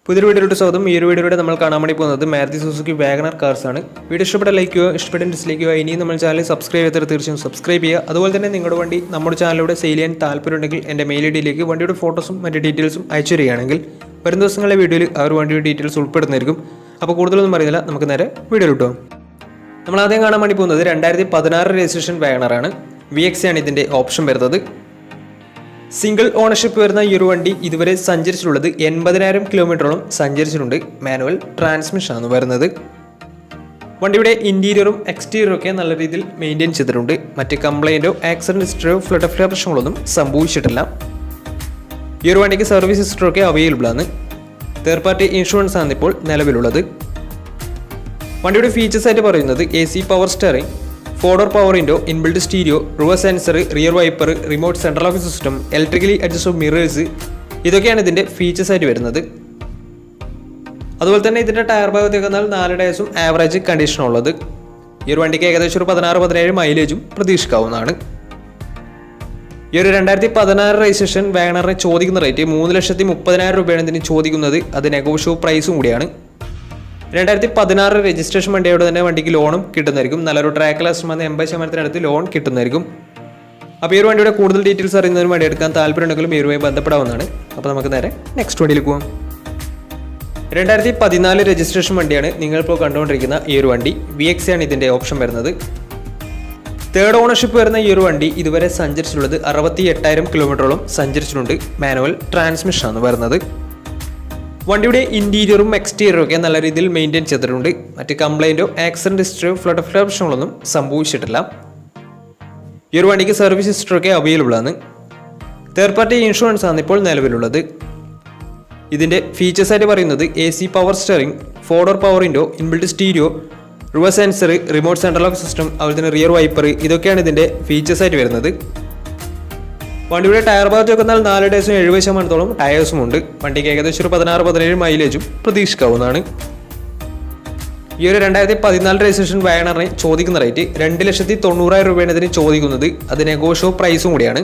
പുതിയൊരു വീഡിയോയിലോട്ട് സ്വാഗതം. ഈ ഒരു വീഡിയോയിലൂടെ നമ്മൾ കാണാൻ വേണ്ടി പോകുന്നത് മാരുതി സുസുക്കി വാഗണർ കാർസ് ആണ്. വീഡിയോ ഇഷ്ടപ്പെട്ട ലൈക്ക് ചെയ്യുക, ഇഷ്ടപ്പെട്ട ഡിസ്ലൈക്ക് ചെയ്യുക. ഇനിയും നമ്മൾ ചാനൽ സബ്സ്ക്രൈബ് ചെയ്താൽ തീർച്ചയായും സബ്സ്ക്രൈബ് ചെയ്യുക. അതുപോലെ തന്നെ നിങ്ങളുടെ വണ്ടി നമ്മുടെ ചാനലിലൂടെ സെയിൽ ചെയ്യാൻ താല്പര്യമുണ്ടെങ്കിൽ എൻ്റെ മെയിൽ ഐഡിയിലേക്ക് വണ്ടിയുടെ ഫോട്ടോസും മറ്റ് ഡീറ്റെയിൽസും അയച്ചു തരികയാണെങ്കിൽ വരും ദിവസങ്ങളിലെ വീഡിയോയിൽ ആ ഒരു വണ്ടിയുടെ ഡീറ്റെയിൽസ് ഉൾപ്പെടുന്നതായിരിക്കും. അപ്പോൾ കൂടുതലൊന്നും പറയുന്നില്ല, നമുക്ക് നേരെ വീഡിയോയിലോട്ട് പോകാം. നമ്മൾ ആദ്യം കാണാൻ വേണ്ടി പോകുന്നത് 2016 രജിസ്ട്രേഷൻ വാഗണറാണ്. VX ആണ് ഇതിൻ്റെ ഓപ്ഷൻ വരുന്നത്. സിംഗിൾ ഓണർഷിപ്പ് വരുന്ന ഈ ഒരു വണ്ടി ഇതുവരെ സഞ്ചരിച്ചിട്ടുള്ളത് 80,000 കിലോമീറ്ററോളം സഞ്ചരിച്ചിട്ടുണ്ട്. മാനുവൽ ട്രാൻസ്മിഷൻ ആണ് വരുന്നത്. വണ്ടിയുടെ ഇന്റീരിയറും എക്സ്റ്റീരിയറും ഒക്കെ നല്ല രീതിയിൽ മെയിൻറ്റെയിൻ ചെയ്തിട്ടുണ്ട്. മറ്റ് കംപ്ലൈൻറ്റോ ആക്സിഡന്റ് ഹിസ്റ്ററിയോ ഫ്ലഡ് ഓഫ് പ്രശ്നങ്ങളൊന്നും സംഭവിച്ചിട്ടില്ല. ഈ ഒരു വണ്ടിക്ക് സർവീസ് ഹിസ്റ്ററി ഒക്കെ അവൈലബിൾ ആണ്. തേർഡ് പാർട്ടി ഇൻഷുറൻസ് ആണ് ഇപ്പോൾ നിലവിലുള്ളത്. വണ്ടിയുടെ ഫീച്ചേഴ്സ് ആയിട്ട് പറയുന്നത് AC power steering, 4-door power window, inbuilt stereo, reverse sensor, rear wiper, remote central lock system, electrically adjustable mirrors, ഇതൊക്കെയാണ് ഇതിൻ്റെ ഫീച്ചേഴ്സ് ആയിട്ട് വരുന്നത്. അതുപോലെ തന്നെ ഇതിൻ്റെ ടയർ ഭാഗത്തേക്ക് വന്നാൽ 4 ടയേഴ്സും ആവറേജ് കണ്ടീഷനുള്ളത്. ഈ ഒരു വണ്ടിക്ക് ഏകദേശം ഒരു 16-17 മൈലേജും പ്രതീക്ഷിക്കാവുന്നതാണ്. ഈ ഒരു 2016 രജിസ്ട്രേഷൻ വാഗണറിന് ചോദിക്കുന്ന റേറ്റ് 3,30,000 രൂപയാണ് ഇതിന് ചോദിക്കുന്നത്. അത് നെഗോഷ്യബിൾ പ്രൈസും കൂടിയാണ്. 2016 രജിസ്ട്രേഷൻ വണ്ടിയോട് തന്നെ വണ്ടിക്ക് ലോണും കിട്ടുന്നതായിരിക്കും. നല്ലൊരു ട്രാക്ക് ലാസ്റ്റ് 80% ലോൺ കിട്ടുന്നതായിരിക്കും. അപ്പോൾ ഈ ഒരു വണ്ടിയുടെ കൂടുതൽ ഡീറ്റെയിൽസ് അറിയുന്നതിന് വണ്ടി എടുക്കാൻ താല്പര്യമുണ്ടെങ്കിലും ഈ ഒരുമായി ബന്ധപ്പെടാവുന്നതാണ്. അപ്പോൾ നമുക്ക് നേരെ നെക്സ്റ്റ് വണ്ടിയിലേക്ക് പോകാം. 2014 രജിസ്ട്രേഷൻ വണ്ടിയാണ് നിങ്ങളിപ്പോൾ കണ്ടുകൊണ്ടിരിക്കുന്ന ഈ ഒരു വണ്ടി. VX ആണ് ഇതിൻ്റെ ഓപ്ഷൻ വരുന്നത്. തേർഡ് ഓണർഷിപ്പ് വരുന്ന ഈ ഒരു വണ്ടി ഇതുവരെ സഞ്ചരിച്ചിട്ടുള്ളത് 68,000 കിലോമീറ്ററോളം സഞ്ചരിച്ചിട്ടുണ്ട്. മാനുവൽ ട്രാൻസ്മിഷൻ ആണ് വരുന്നത്. വണ്ടിയുടെ ഇന്റീരിയറും എക്സ്റ്റീരിയറും ഒക്കെ നല്ല രീതിയിൽ മെയിൻറ്റെയിൻ ചെയ്തിട്ടുണ്ട്. മറ്റ് കംപ്ലൈൻറ്റോ ആക്സിഡന്റ് ഹിസ്റ്ററിയോ ഫ്ലഡ് ഓഫ് പ്രശ്നങ്ങളൊന്നും സംഭവിച്ചിട്ടില്ല. ഈ ഒരു വണ്ടിക്ക് സർവീസ് ഹിസ്റ്ററി ഒക്കെ അവൈലബിൾ ആണ്. തേർഡ് പാർട്ടി ഇൻഷുറൻസ് ആണ് ഇപ്പോൾ നിലവിലുള്ളത്. ഇതിൻ്റെ ഫീച്ചേഴ്സ് ആയിട്ട് പറയുന്നത് AC power steering, 4-door power window, inbuilt stereo, reverse sensor, remote central lock system, അതുപോലെ തന്നെ റിയർ വൈപ്പർ, ഇതൊക്കെയാണ് ഇതിൻ്റെ ഫീച്ചേഴ്സ് ആയിട്ട് വരുന്നത്. വണ്ടിയുടെ ടയർ ഭാഗത്ത് വെക്കുന്നാൽ 4 ടയേഴ്സും 70% ടയേഴ്സും ഉണ്ട്. വണ്ടിക്ക് ഏകദേശം ഒരു 16-17 മൈലേജും പ്രതീക്ഷിക്കാവുന്നതാണ്. ഈ ഒരു 2014 രജിസ്ട്രേഷൻ വാഗണറിന് ചോദിക്കുന്ന റേറ്റ് 2,90,000 രൂപയാണ് ഇതിന് ചോദിക്കുന്നത്. അത് നെഗോഷ്യബിൾ പ്രൈസും കൂടിയാണ്.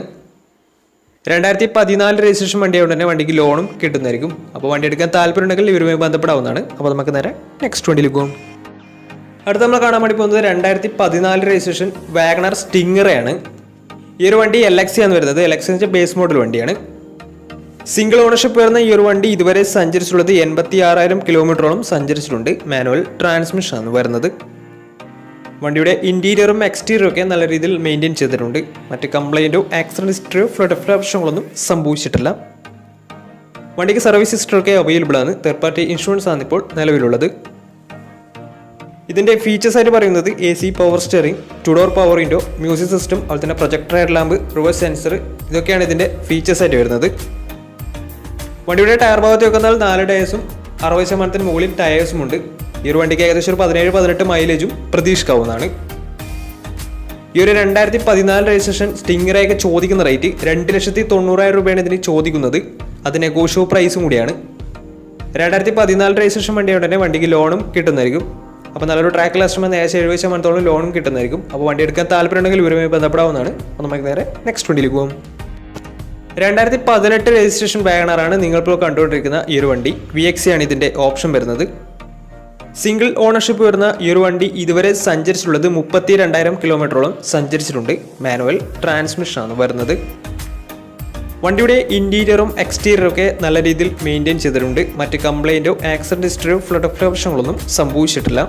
2014 രജിസ്ട്രേഷൻ വണ്ടിയായതുകൊണ്ട് തന്നെ വണ്ടിക്ക് ലോണും കിട്ടുന്നതായിരിക്കും. അപ്പോൾ വണ്ടി എടുക്കാൻ താല്പര്യമുണ്ടെങ്കിൽ ഇവരുമായി ബന്ധപ്പെടാവുന്നതാണ്. അപ്പോൾ നമുക്ക് നേരെ നെക്സ്റ്റ് വണ്ടിയിലേക്ക് പോകും. അടുത്ത നമ്മൾ കാണാൻ വേണ്ടി പോകുന്നത് 2014 രജിസ്ട്രേഷൻ വാഗണർ സ്റ്റിംഗറാണ്. ഈ ഒരു വണ്ടി LX ആണ് വരുന്നത്. LX എന്ന് വെച്ചാൽ ബേസ് മോഡൽ വണ്ടിയാണ്. സിംഗിൾ ഓണർഷിപ്പ് വരുന്ന ഈ ഒരു വണ്ടി ഇതുവരെ സഞ്ചരിച്ചിട്ടുള്ളത് 86,000 കിലോമീറ്ററോളം സഞ്ചരിച്ചിട്ടുണ്ട്. മാനുവൽ ട്രാൻസ്മിഷൻ ആണ് വരുന്നത്. വണ്ടിയുടെ ഇന്റീരിയറും എക്സ്റ്റീരിയറും ഒക്കെ നല്ല രീതിയിൽ മെയിൻറ്റെയിൻ ചെയ്തിട്ടുണ്ട്. മറ്റ് കംപ്ലൈൻറ്റോ ആക്സിഡന്റ് ഹിസ്റ്ററിയോ ഫ്ലഡ് ഓഫ് പ്രശ്നങ്ങളൊന്നും സംഭവിച്ചിട്ടില്ല. വണ്ടിക്ക് സർവീസ് ഹിസ്റ്ററി ഒക്കെ അവൈലബിൾ ആണ്. തേർഡ് പാർട്ടി ഇൻഷുറൻസ് ആണ് ഇപ്പോൾ നിലവിലുള്ളത്. ഇതിൻ്റെ ഫീച്ചേഴ്സ് ആയിട്ട് പറയുന്നത് AC power steering, 2-door power window, music system, അതുപോലെ തന്നെ projector head lamp, reverse sensor, ഇതൊക്കെയാണ് ഇതിൻ്റെ ഫീച്ചേഴ്സ് ആയിട്ട് വരുന്നത്. വണ്ടിയുടെ ടയർ ഭാഗത്ത് വെക്കുന്നാൽ 4 ടയേഴ്സും 60% മുകളിൽ ടയേഴ്സും ഉണ്ട്. ഈ ഒരു വണ്ടിക്ക് ഏകദേശം ഒരു 17-18 മൈലേജും പ്രതീക്ഷിക്കാവുന്നതാണ്. ഈ ഒരു 2014 രജിസ്ട്രേഷൻ സ്റ്റിംഗറൊക്കെ ചോദിക്കുന്ന റേറ്റ് 2,90,000 രൂപയാണ് ഇതിന് ചോദിക്കുന്നത്. അത് നെഗോഷ്യബിൾ പ്രൈസും കൂടിയാണ്. 2014 രജിസ്ട്രേഷൻ വണ്ടിയോടെ തന്നെ വണ്ടിക്ക് ലോണും കിട്ടുന്നതായിരിക്കും. അപ്പോൾ നല്ലൊരു ട്രാക്ക് ലാസ്റ്റ് ഏകദേശം 70% ലോണും കിട്ടുന്നതായിരിക്കും. അപ്പോൾ വണ്ടി എടുക്കാൻ താല്പര്യമുണ്ടെങ്കിൽ ഇവരുമായി ബന്ധപ്പെടാവുന്നതാണ്. അപ്പോൾ നമുക്ക് നേരെ നെക്സ്റ്റ് വണ്ടിയിലേക്ക് പോകും. 2018 രജിസ്ട്രേഷൻ വാഗണറാണ് നിങ്ങളിപ്പോൾ കണ്ടുകൊണ്ടിരിക്കുന്ന ഈ ഒരു വണ്ടി. VX ആണ് ഇതിൻ്റെ ഓപ്ഷൻ വരുന്നത്. സിംഗിൾ ഓണർഷിപ്പ് വരുന്ന ഈ ഒരു വണ്ടി ഇതുവരെ സഞ്ചരിച്ചിട്ടുള്ളത് 32,000 കിലോമീറ്ററോളം സഞ്ചരിച്ചിട്ടുണ്ട്. മാനുവൽ ട്രാൻസ്മിഷൻ ആണ് വരുന്നത്. വണ്ടിയുടെ ഇന്റീരിയറും എക്സ്റ്റീരിയറും ഒക്കെ നല്ല രീതിയിൽ മെയിൻറ്റെയിൻ ചെയ്തിട്ടുണ്ട്. മറ്റ് കംപ്ലൈൻറ്റോ ആക്സിഡന്റ് ഹിസ്റ്ററിയോ ഫ്ലഡ് ഓഫ് പ്രശ്നങ്ങളൊന്നും സംഭവിച്ചിട്ടില്ല.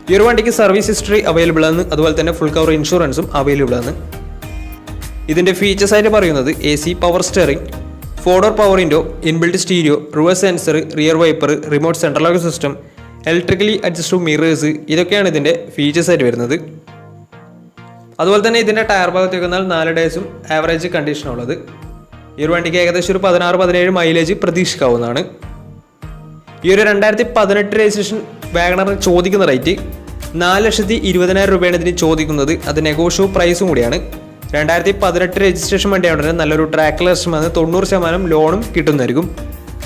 ഈ ഒരു വണ്ടിക്ക് സർവീസ് ഹിസ്റ്ററി അവൈലബിൾ ആണ്. അതുപോലെ തന്നെ ഫുൾ കവർ ഇൻഷുറൻസും അവൈലബിൾ ആണ്. ഇതിൻ്റെ ഫീച്ചേഴ്സ് ആയിട്ട് പറയുന്നത് AC power steering, 4-door power window, inbuilt stereo, reverse sensor, rear wiper, remote central lock system, electrically adjustable mirrors, ഇതൊക്കെയാണ് ഇതിൻ്റെ ഫീച്ചേഴ്സ് ആയിട്ട് വരുന്നത്. അതുപോലെ തന്നെ ഇതിൻ്റെ ടയർ ഭാഗത്തേക്ക് വന്നാൽ 4 ടയേഴ്സും ആവറേജ് കണ്ടീഷനുള്ളത്. ഈ ഒരു വണ്ടിക്ക് ഏകദേശം ഒരു 16-17 മൈലേജ് പ്രതീക്ഷിക്കാവുന്നതാണ്. ഈ ഒരു 2018 രജിസ്ട്രേഷൻ വാഗണറിന് ചോദിക്കുന്ന റേറ്റ് 4,20,000 രൂപയാണ് ഇതിന് ചോദിക്കുന്നത്. അത് നെഗോഷ്യബിൾ പ്രൈസും കൂടിയാണ്. 2018 രജിസ്ട്രേഷൻ വണ്ടിയാണെങ്കിൽ നല്ലൊരു ട്രാക്ക് ലാസ്റ്റ് 90% ലോണും കിട്ടുന്നതായിരിക്കും.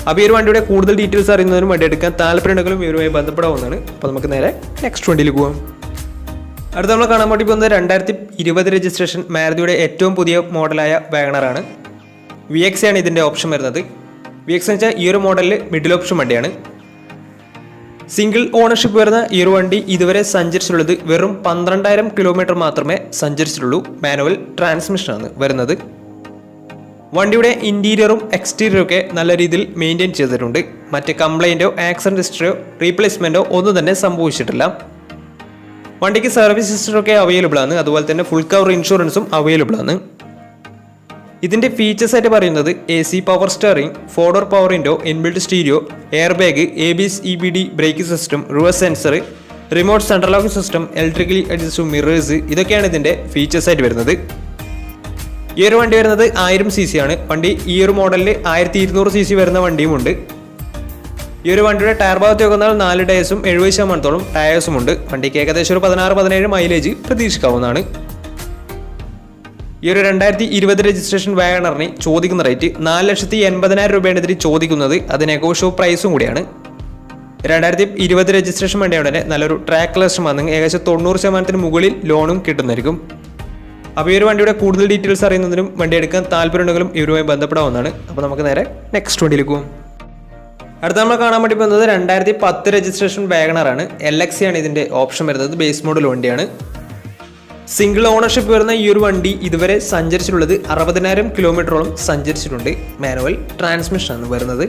അപ്പോൾ ഈ ഒരു വണ്ടിയുടെ കൂടുതൽ ഡീറ്റെയിൽസ് അറിയുന്നതിനും വണ്ടി എടുക്കാൻ താല്പര്യമുണ്ടെങ്കിലും ഇവരുമായി ബന്ധപ്പെടാവുന്നതാണ്. അപ്പോൾ നമുക്ക് നേരെ നെക്സ്റ്റ് വണ്ടിയിലേക്ക് പോകാം. അടുത്ത നമ്മൾ കാണാൻ വേണ്ടി പോകുന്നത് 2020 രജിസ്ട്രേഷൻ മാരുതിയുടെ ഏറ്റവും പുതിയ മോഡലായ വാഗണറാണ്. VX ആണ് ഇതിൻ്റെ ഓപ്ഷൻ വരുന്നത്. VX എന്ന് വെച്ചാൽ ഈ ഒരു മോഡലിൽ മിഡിൽ ഓപ്ഷൻ വണ്ടിയാണ്. സിംഗിൾ ഓണർഷിപ്പ് വരുന്ന ഈ ഒരു വണ്ടി ഇതുവരെ സഞ്ചരിച്ചിട്ടുള്ളത് വെറും 12,000 കിലോമീറ്റർ മാത്രമേ സഞ്ചരിച്ചിട്ടുള്ളൂ. മാനുവൽ ട്രാൻസ്മിഷനാണ് വരുന്നത്. വണ്ടിയുടെ ഇൻറ്റീരിയറും എക്സ്റ്റീരിയറും ഒക്കെ നല്ല രീതിയിൽ മെയിൻറ്റെയിൻ ചെയ്തിട്ടുണ്ട്. മറ്റ് കംപ്ലൈൻറ്റോ ആക്സിഡൻറ്റ് ഹിസ്റ്ററിയോ റീപ്ലേസ്മെൻറ്റോ ഒന്നും തന്നെ സംഭവിച്ചിട്ടില്ല. വണ്ടിക്ക് സർവീസ് ഹിസ്റ്ററൊക്കെ അവൈലബിൾ ആണ്. അതുപോലെ തന്നെ ഫുൾ കവർ ഇൻഷുറൻസും അവൈലബിൾ ആണ്. ഇതിൻ്റെ ഫീച്ചേഴ്സ് ആയിട്ട് പറയുന്നത് AC power steering, 4-door power window, inbuilt stereo, air bag, ABS EBD braking system, reverse sensor, remote central locking system, electrically adjustable mirrors, ഇതൊക്കെയാണ് ഇതിൻ്റെ ഫീച്ചേഴ്സ് ആയിട്ട് വരുന്നത്. ഈ ഒരു വണ്ടി വരുന്നത് 1000 cc ആണ്. വണ്ടി ഈ ഒരു മോഡലിൽ 1200 cc വരുന്ന വണ്ടിയുമുണ്ട്. ഈ ഒരു വണ്ടിയുടെ ടയർ ഭാഗത്ത് നോക്കുന്നാൽ 4 ടയേഴ്സും 70% ടയേഴ്സും ഉണ്ട്. വണ്ടിക്ക് ഏകദേശം ഒരു 16-17 മൈലേജ് പ്രതീക്ഷിക്കാവുന്നതാണ്. ഈ ഒരു 2020 രജിസ്ട്രേഷൻ വാഗണറിന് ചോദിക്കുന്ന റേറ്റ് 4,80,000 രൂപയാണ് ഇതിന് ചോദിക്കുന്നത്. അത് നെഗോഷ്യബിൾ പ്രൈസും കൂടിയാണ്. 2020 രജിസ്ട്രേഷൻ വണ്ടിയാണ് തന്നെ നല്ലൊരു ട്രാക്ക് ലിസ്റ്റ് വന്ന് ഏകദേശം 90% മുകളിൽ ലോണും കിട്ടുന്നതായിരിക്കും. അപ്പോൾ ഈ ഒരു വണ്ടിയുടെ കൂടുതൽ ഡീറ്റെയിൽസ് അറിയുന്നതിനും വണ്ടി എടുക്കാൻ താല്പര്യമുണ്ടെങ്കിലും ഇവരുമായി ബന്ധപ്പെടാവുന്നതാണ്. അപ്പോൾ നമുക്ക് നേരെ നെക്സ്റ്റ് വണ്ടിയിലേക്ക് പോകും. അടുത്ത നമ്മൾ കാണാൻ വേണ്ടി പോകുന്നത് 2010 രജിസ്ട്രേഷൻ വാഗണറാണ്. LX ആണ് ഇതിൻ്റെ ഓപ്ഷൻ വരുന്നത്. ബേസ് മോഡൽ വണ്ടിയാണ്. സിംഗിൾ ഓണർഷിപ്പ് വരുന്ന ഈ ഒരു വണ്ടി ഇതുവരെ സഞ്ചരിച്ചിട്ടുള്ളത് 60,000 കിലോമീറ്ററോളം സഞ്ചരിച്ചിട്ടുണ്ട്. മാനുവൽ ട്രാൻസ്മിഷനാണ് വരുന്നത്.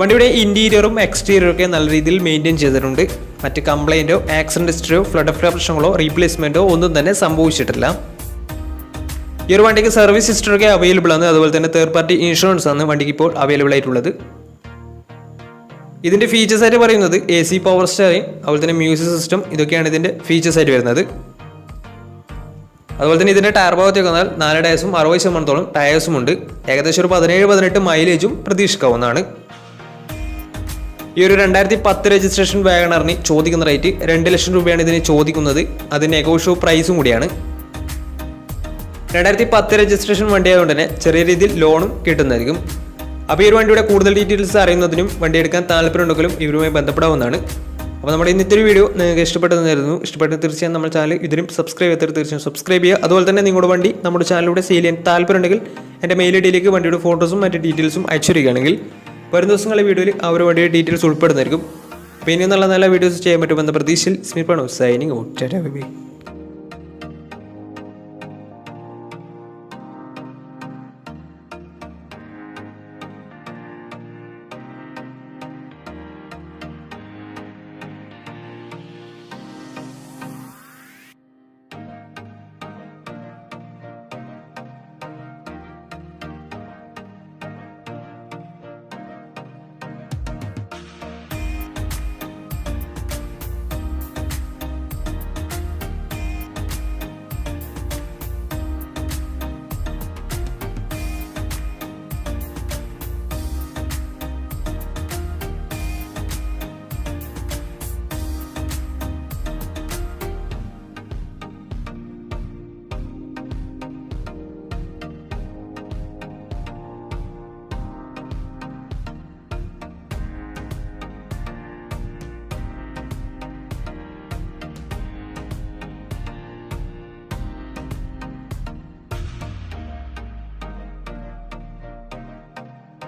വണ്ടിയുടെ ഇൻറ്റീരിയറും എക്സ്റ്റീരിയറും ഒക്കെ നല്ല രീതിയിൽ മെയിൻറ്റെയിൻ ചെയ്തിട്ടുണ്ട്. മറ്റ് കംപ്ലൈൻറ്റോ ആക്സിഡൻറ്റ് ഹിസ്റ്ററിയോ ഫ്ലഡ് പ്രശ്നങ്ങളോ റീപ്ലേസ്മെൻറ്റോ ഒന്നും തന്നെ സംഭവിച്ചിട്ടില്ല. ഈ ഒരു വണ്ടിക്ക് സർവീസ് ഹിസ്റ്ററൊക്കെ അവൈലബിൾ ആണ്. അതുപോലെ തന്നെ തേർഡ് പാർട്ടി ഇൻഷുറൻസ് ആണ് വണ്ടിക്ക് ഇപ്പോൾ അവൈലബിൾ ആയിട്ടുള്ളത്. ഇതിൻ്റെ ഫീച്ചേഴ്സ് ആയിട്ട് പറയുന്നത് AC പവർ സ്റ്റിയറിംഗ്, അതുപോലെ തന്നെ മ്യൂസിക് സിസ്റ്റം, ഇതൊക്കെയാണ് ഇതിൻ്റെ ഫീച്ചേഴ്സ് ആയിട്ട് വരുന്നത്. അതുപോലെ തന്നെ ഇതിൻ്റെ ടയർ ഭാഗത്ത് വന്നാൽ 4 ടയേഴ്സും 60% ടയേഴ്സും ഉണ്ട്. ഏകദേശം ഒരു 17-18 മൈലേജും പ്രതീക്ഷിക്കാവുന്നതാണ്. ഈ ഒരു 2010 രജിസ്ട്രേഷൻ വാഗണറിന് ചോദിക്കുന്ന റേറ്റ് 2 ലക്ഷം രൂപയാണ് ഇതിന് ചോദിക്കുന്നത്. അത് നെഗോഷ്യബിൾ പ്രൈസും കൂടിയാണ്. 2010 രജിസ്ട്രേഷൻ വണ്ടി ആയതുകൊണ്ട് തന്നെ ചെറിയ രീതിയിൽ ലോണും കിട്ടുന്നതായിരിക്കും. അപ്പോൾ ഈ ഒരു വണ്ടിയുടെ കൂടുതൽ ഡീറ്റെയിൽസ് അറിയുന്നതിനും വണ്ടി എടുക്കാൻ താല്പര്യമുണ്ടെങ്കിലും ഇവരുമായി ബന്ധപ്പെടാവുന്നതാണ്. അപ്പോൾ നമ്മുടെ ഇന്നത്തെ ഒരു വീഡിയോ നിങ്ങൾക്ക് ഇഷ്ടപ്പെട്ടെന്നായിരുന്നു. ഇഷ്ടപ്പെട്ടെന്ന് തീർച്ചയായും നമ്മുടെ ചാനൽ ഇതിനും സബ്സ്ക്രൈബ് ചെയ്തിട്ട് തീർച്ചയായും സബ്സ്ക്രൈബ് ചെയ്യുക. അതുപോലെ തന്നെ നിങ്ങളുടെ വണ്ടി നമ്മുടെ ചാനലിലൂടെ സെയിൽ ചെയ്യാൻ താല്പര്യമുണ്ടെങ്കിൽ എൻ്റെ മെയിൽ ഐഡിയിലേക്ക് വണ്ടിയുടെ ഫോട്ടോസും മറ്റ് ഡീറ്റെയിൽസും അയച്ചു തരികയാണെങ്കിൽ വരും ദിവസങ്ങളിലെ വീഡിയോയിൽ ആ ഒരു വണ്ടിയുടെ ഡീറ്റെയിൽസ് ഉൾപ്പെടുന്നതായിരിക്കും. അപ്പോൾ ഇനി നല്ല നല്ല വീഡിയോസ് ചെയ്യാൻ പറ്റുമെന്ന പ്രതീക്ഷയിൽ സ്മിർപ്പണോ സൈനിങ് ഔട്ട്.